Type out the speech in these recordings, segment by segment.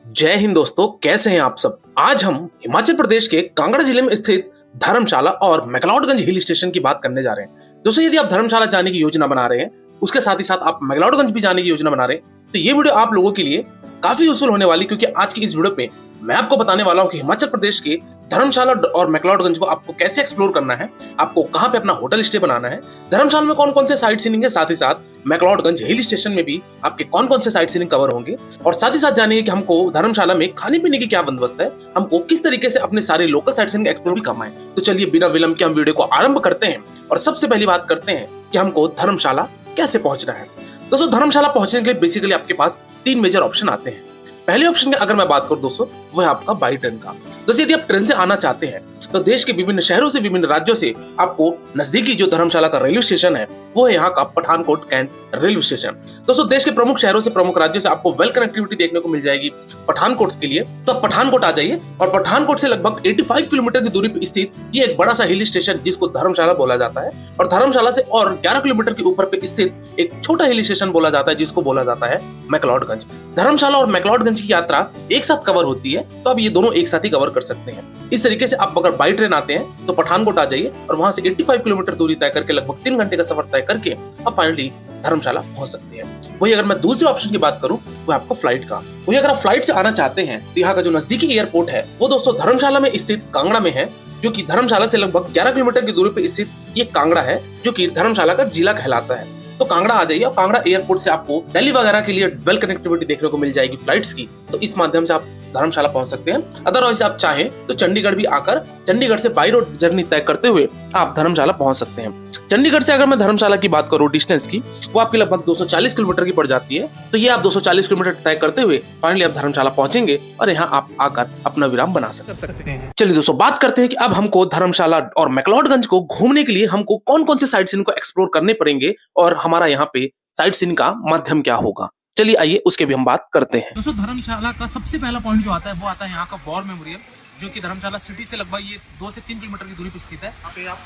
जय हिंद दोस्तों, कैसे हैं आप सब। आज हम हिमाचल प्रदेश के कांगड़ा जिले में स्थित धर्मशाला और मैक्लोडगंज हिल स्टेशन की बात करने जा रहे हैं। दोस्तों, यदि आप धर्मशाला जाने की योजना बना रहे हैं, उसके साथ ही साथ आप मैक्लोडगंज भी जाने की योजना बना रहे हैं, तो ये वीडियो आप लोगों के लिए काफी यूजफुल होने वाली, क्योंकि आज की इस वीडियो पे मैं आपको बताने वाला हूँ कि हिमाचल प्रदेश के धर्मशाला और मैक्लोडगंज को आपको कैसे एक्सप्लोर करना है, आपको कहाँ पे अपना होटल स्टे बनाना है, धर्मशाला में कौन कौन से साइट सीइंग है, साथ ही साथ मैक्लोडगंज हिल स्टेशन में भी आपके कौन कौन से साइट सीइंग कवर होंगे, और साथ ही साथ जानिए कि हमको धर्मशाला में खाने पीने की क्या बंदोबस्त है, हमको किस तरीके से अपने सारे लोकल साइट सीइंग एक्सप्लोर भी करना है। तो चलिए बिना विलंब के हम वीडियो को आरंभ करते हैं और सबसे पहली बात करते हैं कि हमको धर्मशाला कैसे पहुंचना है। दोस्तों, धर्मशाला पहुंचने के लिए बेसिकली आपके पास तीन मेजर ऑप्शन आते हैं। पहले ऑप्शन की अगर मैं बात करूं दोस्तों, वो है आपका बाई ट्रेन का। दोस्तों, यदि आप ट्रेन से आना चाहते हैं तो देश के विभिन्न शहरों से, विभिन्न राज्यों से आपको नजदीकी जो धर्मशाला का रेलवे स्टेशन है वो है यहाँ का पठानकोट कैंट रेलवे स्टेशन। दोस्तों, देश के प्रमुख शहरों से, प्रमुख राज्यों से आपको वेल कनेक्टिविटी देखने को मिल जाएगी पठानकोट के लिए। तो आप पठानकोट आ जाइए, और पठानकोट से लगभग 85 किलोमीटर की दूरी पर स्थित ये एक बड़ा सा हिल स्टेशन जिसको धर्मशाला बोला जाता है, और धर्मशाला से और 11 किलोमीटर के ऊपर पे स्थित एक छोटा हिल स्टेशन बोला जाता है जिसको बोला जाता है मैक्लोडगंज। धर्मशाला और मैक्लोडगंज की यात्रा एक साथ कवर होती है, तो आप ये दोनों एक साथ ही कवर कर सकते हैं। इस तरीके से आप अगर बाई ट्रेन आते हैं तो पठानकोट आ जाइए, और वहां से 85 किलोमीटर दूरी तय करके लगभग 3 घंटे का सफर तय करके आप फाइनली धर्मशाला पहुंच सकते हैं। वही अगर मैं दूसरे ऑप्शन की बात करूं, वो आपको फ्लाइट का। वही अगर आप फ्लाइट से आना चाहते हैं तो यहाँ का जो नजदीकी एयरपोर्ट है वो दोस्तों धर्मशाला में स्थित कांगड़ा में है, जो कि धर्मशाला से लगभग 11 किलोमीटर की दूरी पर स्थित ये कांगड़ा है, जो कि धर्मशाला का जिला कहलाता है। तो कांगड़ा आ जाइए, और कांगड़ा एयरपोर्ट से आपको दिल्ली वगैरह के लिए वेल कनेक्टिविटी देखने को मिल जाएगी फ्लाइट्स की, तो इस माध्यम से आप धर्मशाला पहुंच सकते हैं। अदरवाइज आप चाहें तो चंडीगढ़ भी आकर चंडीगढ़ से बाई रोड जर्नी तय करते हुए आप धर्मशाला पहुंच सकते हैं। चंडीगढ़ से अगर मैं धर्मशाला की बात करूं डिस्टेंस की, वो आपकी लगभग 240 किलोमीटर की पड़ जाती है। तो ये आप 240 किलोमीटर तय करते हुए फाइनली आप धर्मशाला पहुंचेंगे और यहाँ आप आकर अपना विराम बना सकते हैं। चलिए दोस्तों, बात करते हैं कि अब हमको धर्मशाला और मैक्लोडगंज को घूमने के लिए हमको कौन कौन से साइट सीइंग को एक्सप्लोर करने पड़ेंगे, और हमारा यहाँ पे साइट सीइंग का माध्यम क्या होगा। चलिए आइए उसके भी हम बात करते हैं। दोस्तों, धर्मशाला का सबसे पहला पॉइंट जो आता है वो आता है यहाँ का वॉर मेमोरियल, जो कि धर्मशाला सिटी से लगभग ये 2 से 3 किलोमीटर की दूरी पर स्थित है। यहाँ पे आप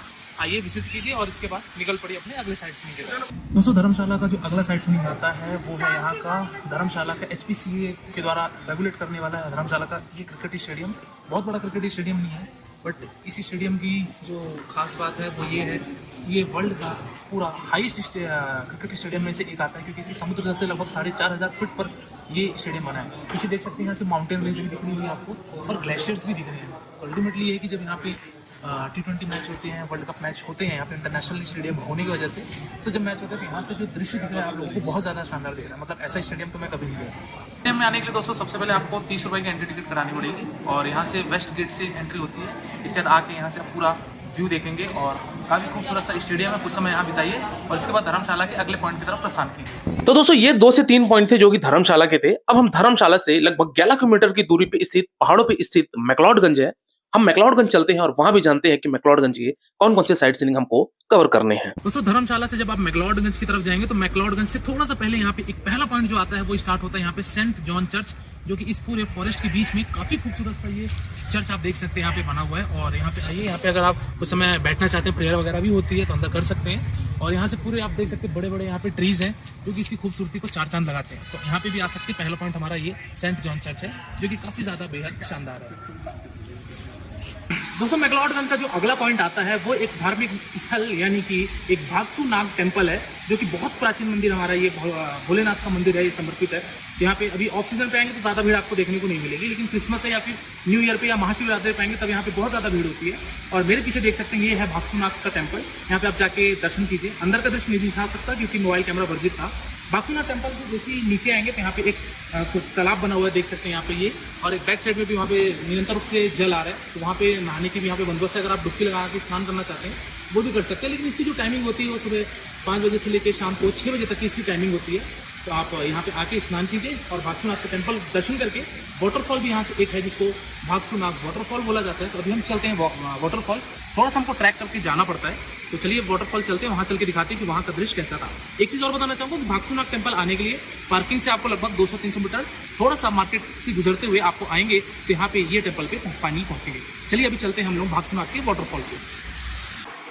आइए, विजिट कीजिए और इसके बाद निकल पड़िए अपने अगले साइट सीइंग के लिए। दोस्तों, धर्मशाला का जो अगला साइट सीइंग आता है वो है यहाँ का धर्मशाला का HPCA के द्वारा रेगुलेट करने वाला है धर्मशाला का ये क्रिकेट स्टेडियम। बहुत बड़ा क्रिकेट स्टेडियम नहीं है, बट इसी स्टेडियम की जो खास बात है वो ये है, ये वर्ल्ड का पूरा हाईएस्ट क्रिकेट स्टेडियम में से एक आता है, क्योंकि इसकी समुद्र तल से लगभग 4500 फीट पर ये स्टेडियम बना है। पीछे देख सकते हैं यहाँ से माउंटेन रेंज भी दिख रही है आपको, और ग्लेशियर्स भी दिख रहे हैं। अल्टीमेटली ये है कि जब यहाँ पे T20 मैच होते हैं, वर्ल्ड कप मैच होते हैं यहाँ पे इंटरनेशनल स्टेडियम होने की वजह से, तो जब मैच होता है तो यहाँ से जो दृश्य दिख रहा है आप लोगों को बहुत ज़्यादा शानदार दिख रहा है। मतलब ऐसा स्टेडियम तो मैं कभी नहीं गया। स्टेडियम में आने के लिए दोस्तों सबसे पहले आपको 30 रुपये की एंट्री टिकट करानी पड़ेगी, और यहाँ से वेस्ट गेट से एंट्री होती है। इसके बाद आके यहाँ से आप पूरा व्यू देखेंगे, और काफ़ी खूबसूरत सा स्टेडियम है। कुछ समय यहाँ बिताइए और इसके बाद धर्मशाला के अगले पॉइंट की तरफ प्रस्थान कीजिए। तो दोस्तों, ये 2 से 3 पॉइंट थे जो कि धर्मशाला के थे। अब हम धर्मशाला से लगभग 11 किलोमीटर की दूरी पे स्थित पहाड़ों पे स्थित मैक्लोडगंज है, हम मैक्लोडगंज चलते हैं और वहां भी जानते हैं कि मैक्लोडगंज के कौन कौन से साइट सीइंग हमको कवर करने हैं। दोस्तों, धर्मशाला से जब आप मैक्लोडगंज की तरफ जाएंगे तो मैक्लोडगंज से थोड़ा सा पहले यहाँ पे एक पहला पॉइंट जो आता है वो स्टार्ट होता है यहाँ पे सेंट जॉन चर्च, जो कि इस पूरे फॉरेस्ट के बीच में काफी खूबसूरत सा ये चर्च आप देख सकते हैं यहाँ पे बना हुआ है। और यहाँ पे आइए, यहाँ पे अगर आप कुछ समय बैठना चाहते हैं, प्रेयर वगैरह भी होती है तो अंदर कर सकते हैं। और यहाँ से पूरे आप देख सकते हैं बड़े बड़े यहाँ पे ट्रीज हैं जो कि इसकी खूबसूरती को चार चांद लगाते हैं। तो यहाँ पे भी आ सकते हैं। पहला पॉइंट हमारा ये सेंट जॉन चर्च है, जो कि काफी ज्यादा बेहद शानदार है। दोस्तों, मैक्लोडगंज का जो अगला पॉइंट आता है वो एक धार्मिक स्थल यानी कि एक भागसू नाग टेम्पल है, जो कि बहुत प्राचीन मंदिर हमारा ये भोलेनाथ का मंदिर है, ये समर्पित है। यहाँ पे अभी ऑफ सीजन पे आएंगे तो ज़्यादा भीड़ आपको देखने को नहीं मिलेगी, लेकिन क्रिसमस है या फिर न्यू ईयर पे या महाशिवरात्रि पे आएंगे तब यहाँ पे बहुत ज़्यादा भीड़ होती है। और मेरे पीछे देख सकते हैं ये है भागसू नाग का टेम्पल। यहाँ पे आप जाके दर्शन कीजिए। अंदर का दृश्य नहीं दिखा सकता क्योंकि मोबाइल कैमरा वर्जित था। भागसूनाथ टेम्पल से देखिए नीचे आएंगे तो यहाँ पे एक तालाब बना हुआ है, देख सकते हैं यहाँ पे ये, और एक बैक साइड में भी वहाँ पे निरंतर रूप से जल आ रहा है। तो वहाँ पे नहाने की भी यहाँ पे बंदोबस्त है। अगर आप डुबकी लगा के स्नान करना चाहते हैं वो भी कर सकते हैं, लेकिन इसकी जो टाइमिंग होती है वो सुबह 5 बजे से लेकर शाम को 6 बजे तक की इसकी टाइमिंग होती है। तो आप यहाँ पे आके स्नान कीजिए और भागसूनाथ का टेम्पल दर्शन करके वाटरफॉल भी यहाँ से एक है जिसको भागसूनाथ वाटरफॉल बोला जाता है। तो अभी हम चलते हैं वाटरफॉल। थोड़ा सा हमको ट्रैक करके जाना पड़ता है, तो चलिए वाटरफॉल चलते हैं, वहाँ चल के दिखाते हैं कि वहाँ का दृश्य कैसा था। एक चीज़ और बताना चाहूँगा कि भागसूनाथ टेम्पल आने के लिए पार्किंग से आपको लगभग 200-300 मीटर थोड़ा सा मार्केट से गुजरते हुए आपको आएंगे तो यहाँ पे ये टेम्पल पे पानी पहुँचेंगे। चलिए अभी चलते हैं हम लोग भागसूनाथ के वाटरफॉल पे।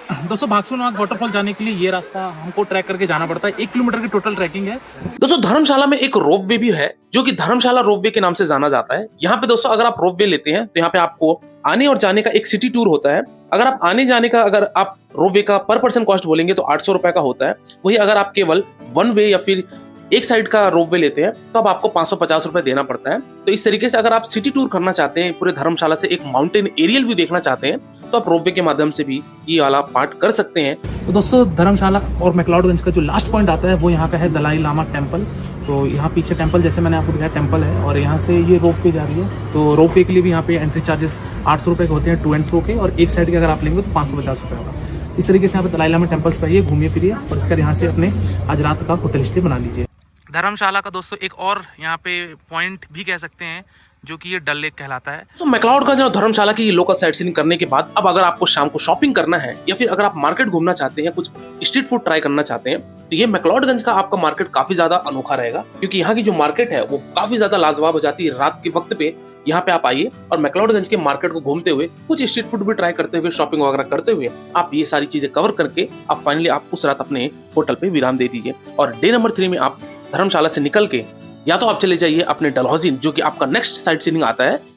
दोस्तों भागसूनाथ वाटरफॉल जाने के लिए ये रास्ता हमको ट्रैक करके जाना पड़ता है। 1 किलोमीटर की टोटल ट्रैकिंग है। दोस्तों धर्मशाला में एक रोपवे भी है जो कि धर्मशाला रोपवे के नाम से जाना जाता है। यहाँ पे दोस्तों अगर आप रोपवे लेते हैं तो यहाँ पे आपको आने और जाने का एक सिटी टूर होता है। अगर आप आने जाने का अगर आप रोपवे का पर पर्सन कॉस्ट बोलेंगे तो 800 रुपए का होता है। वही अगर आप केवल वन वे या फिर एक साइड का रोपवे लेते हैं तो अब आपको 550 रुपए देना पड़ता है। तो इस तरीके से अगर आप सिटी टूर करना चाहते हैं, पूरे धर्मशाला से एक माउंटेन एरियल व्यू देखना चाहते हैं, तो आप रोपवे के माध्यम से भी ये वाला पार्ट कर सकते हैं। तो दोस्तों धर्मशाला और मैक्लोडगंज का जो लास्ट पॉइंट आता है वो यहाँ का है दलाई लामा टेम्पल। तो यहाँ पीछे टेम्पल, जैसे मैंने आपको दिखाया, टेम्पल है और यहाँ से ये रोप पे जा रही है। तो रोप वे के लिए भी यहाँ पे एंट्री चार्जेस 800 रुपये के होते हैं, टू एंड फ्रो के, और एक साइड के अगर आप लेंगे तो 550 रुपये होगा। इस तरीके से यहाँ पे दलाई लामा टेम्पल्स पे आइए, घूमिए फिरिए और इसका यहाँ से अपने आज रात का होटल स्टे बना लीजिए। धर्मशाला का दोस्तों एक और यहाँ पे पॉइंट भी कह सकते हैं जो कि ये डल लेक कहलाता है। तो मैक्लोडगंज और धर्मशाला की लोकल साइट सीइंग करने के बाद अब अगर आपको शाम को शॉपिंग करना है या फिर अगर आप मार्केट घूमना चाहते हैं, कुछ स्ट्रीट फूड ट्राई करना चाहते हैं, तो ये मैक्लोडगंज का आपका मार्केट काफी ज्यादा अनोखा रहेगा, क्योंकि यहाँ की जो मार्केट है वो काफी ज्यादा लाजवाब हो जाती है। रात के वक्त पे यहाँ पे आप आइए और मैक्लोडगंज के मार्केट को घूमते हुए, कुछ स्ट्रीट फूड भी ट्राई करते हुए, शॉपिंग वगैरह करते हुए आप ये सारी चीजें कवर करके आप फाइनली आप उस रात अपने होटल पे विराम दे दीजिए। और डे नंबर 3 में आप धर्मशाला से निकल के या तो आप चले जाइए अपने डलहौजी, जो कि आपका नेक्स्ट साइट सीइंग आता है,